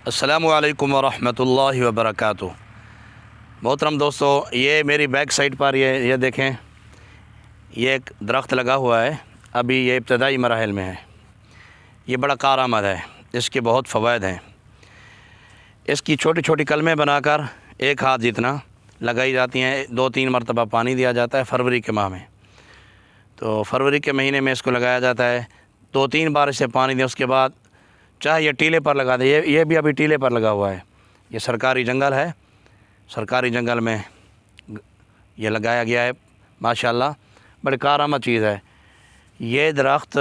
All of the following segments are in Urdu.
السلام علیکم ورحمۃ اللہ وبرکاتہ۔ محترم دوستو، یہ میری بیک سائڈ پر یہ دیکھیں، یہ ایک درخت لگا ہوا ہے، ابھی یہ ابتدائی مراحل میں ہے۔ یہ بڑا کارآمد ہے، اس کے بہت فوائد ہیں۔ اس کی چھوٹی چھوٹی کلمیں بنا کر ایک ہاتھ جتنا لگائی جاتی ہیں، 2-3 مرتبہ پانی دیا جاتا ہے فروری کے ماہ میں۔ تو فروری کے مہینے میں اس کو لگایا جاتا ہے، 2-3 بار اسے پانی دیں، اس کے بعد چاہے یہ ٹیلے پر لگا دیں۔ یہ بھی ابھی ٹیلے پر لگا ہوا ہے، یہ سرکاری جنگل ہے، سرکاری جنگل میں یہ لگایا گیا ہے۔ ماشاءاللہ بڑی کارآمد چیز ہے۔ یہ درخت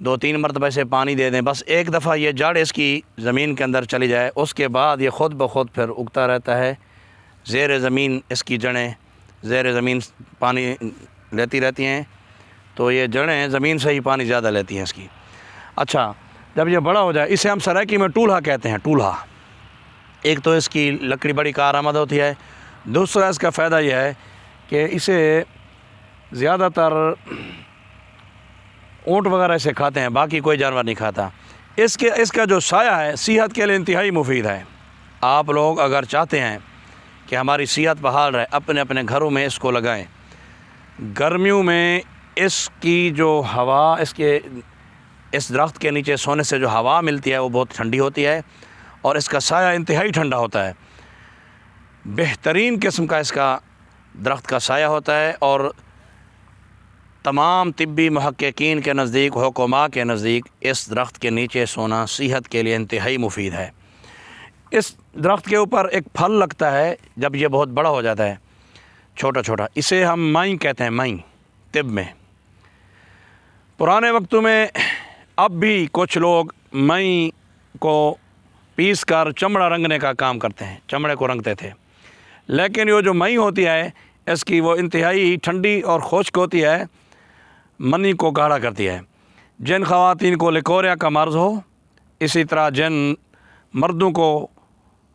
2-3 مرتبہ سے پانی دے دیں، بس ایک دفعہ یہ جڑ اس کی زمین کے اندر چلی جائے، اس کے بعد یہ خود بخود پھر اگتا رہتا ہے۔ زیر زمین اس کی جڑیں زیر زمین پانی لیتی رہتی ہیں، تو یہ جڑیں زمین سے ہی پانی زیادہ لیتی ہیں اس کی۔ اچھا، جب یہ بڑا ہو جائے، اسے ہم سرائکی میں ٹولہا کہتے ہیں، ٹولہا۔ ایک تو اس کی لکڑی بڑی کارآمد ہوتی ہے، دوسرا اس کا فائدہ یہ ہے کہ اسے زیادہ تر اونٹ وغیرہ اسے کھاتے ہیں، باقی کوئی جانور نہیں کھاتا۔ اس کا جو سایہ ہے صحت کے لیے انتہائی مفید ہے۔ آپ لوگ اگر چاہتے ہیں کہ ہماری صحت بحال رہے، اپنے اپنے گھروں میں اس کو لگائیں۔ گرمیوں میں اس کی جو ہوا اس درخت کے نیچے سونے سے جو ہوا ملتی ہے وہ بہت ٹھنڈی ہوتی ہے، اور اس کا سایہ انتہائی ٹھنڈا ہوتا ہے۔ بہترین قسم کا اس کا درخت کا سایہ ہوتا ہے، اور تمام طبی محققین کے نزدیک، حکماء کے نزدیک اس درخت کے نیچے سونا صحت کے لیے انتہائی مفید ہے۔ اس درخت کے اوپر ایک پھل لگتا ہے جب یہ بہت بڑا ہو جاتا ہے، چھوٹا چھوٹا، اسے ہم مائیں کہتے ہیں، مائیں طب میں۔ پرانے وقتوں میں اب بھی کچھ لوگ مئی کو پیس کر چمڑا رنگنے کا کام کرتے ہیں، چمڑے کو رنگتے تھے، لیکن یہ جو مئی ہوتی ہے اس کی وہ انتہائی ٹھنڈی اور خشک ہوتی ہے، منی کو گاڑھا کرتی ہے۔ جن خواتین کو لیکوریا کا مرض ہو، اسی طرح جن مردوں کو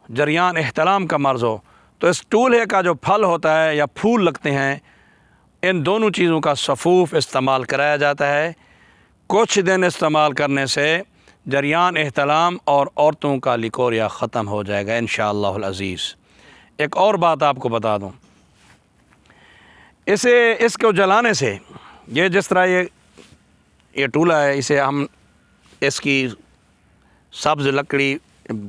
جریان احتلام کا مرض ہو، تو اس ٹولہے کا جو پھل ہوتا ہے یا پھول لگتے ہیں، ان دونوں چیزوں کا صفوف استعمال کرایا جاتا ہے۔ کچھ دن استعمال کرنے سے جریان احتلام اور عورتوں کا لیکوریا ختم ہو جائے گا انشاءاللہ العزیز۔ ایک اور بات آپ کو بتا دوں، اس کو جلانے سے، یہ جس طرح یہ ٹولہ ہے، اسے ہم اس کی سبز لکڑی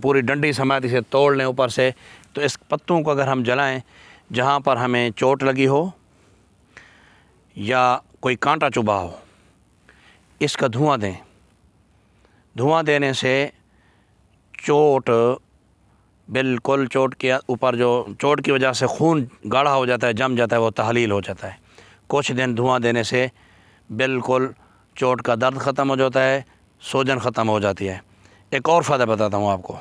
پوری ڈنڈی سمیت اسے توڑ لیں اوپر سے، تو اس پتوں کو اگر ہم جلائیں، جہاں پر ہمیں چوٹ لگی ہو یا کوئی کانٹا چبھا ہو، اس کا دھواں دیں۔ دھواں دینے سے بالکل چوٹ کے اوپر جو چوٹ کی وجہ سے خون گاڑھا ہو جاتا ہے، جم جاتا ہے، وہ تحلیل ہو جاتا ہے۔ کچھ دن دھواں دینے سے بالکل چوٹ کا درد ختم ہو جاتا ہے، سوجن ختم ہو جاتی ہے۔ ایک اور فائدہ بتاتا ہوں آپ کو،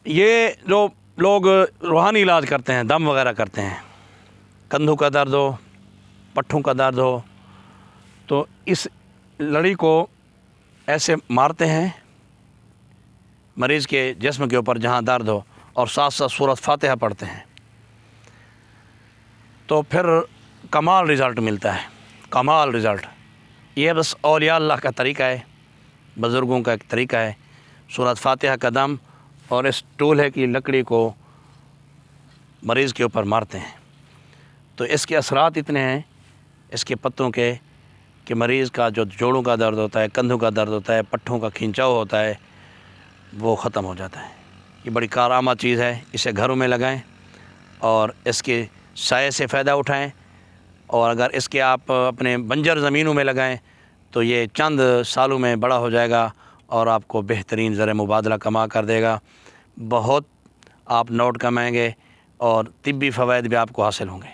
یہ جو لوگ روحانی علاج کرتے ہیں، دم وغیرہ کرتے ہیں، کندھوں کا درد ہو، پٹھوں کا درد ہو، تو اس لڑی کو ایسے مارتے ہیں مریض کے جسم کے اوپر جہاں درد ہو، اور ساتھ ساتھ سورۃ فاتحہ پڑھتے ہیں، تو پھر کمال رزلٹ ملتا ہے، کمال رزلٹ۔ یہ بس اولیاء اللہ کا طریقہ ہے، بزرگوں کا ایک طریقہ ہے۔ سورۃ فاتحہ کا دم اور اس ٹولہے کی لکڑی کو مریض کے اوپر مارتے ہیں، تو اس کے اثرات اتنے ہیں اس کے پتوں کے، کہ مریض کا جو جوڑوں کا درد ہوتا ہے، کندھوں کا درد ہوتا ہے، پٹھوں کا کھینچاؤ ہوتا ہے، وہ ختم ہو جاتا ہے۔ یہ بڑی کارآمد چیز ہے، اسے گھروں میں لگائیں اور اس کے سائے سے فائدہ اٹھائیں، اور اگر اس کے آپ اپنے بنجر زمینوں میں لگائیں تو یہ چند سالوں میں بڑا ہو جائے گا اور آپ کو بہترین زر مبادلہ کما کر دے گا۔ بہت آپ نوٹ کمائیں گے اور طبی فوائد بھی آپ کو حاصل ہوں گے۔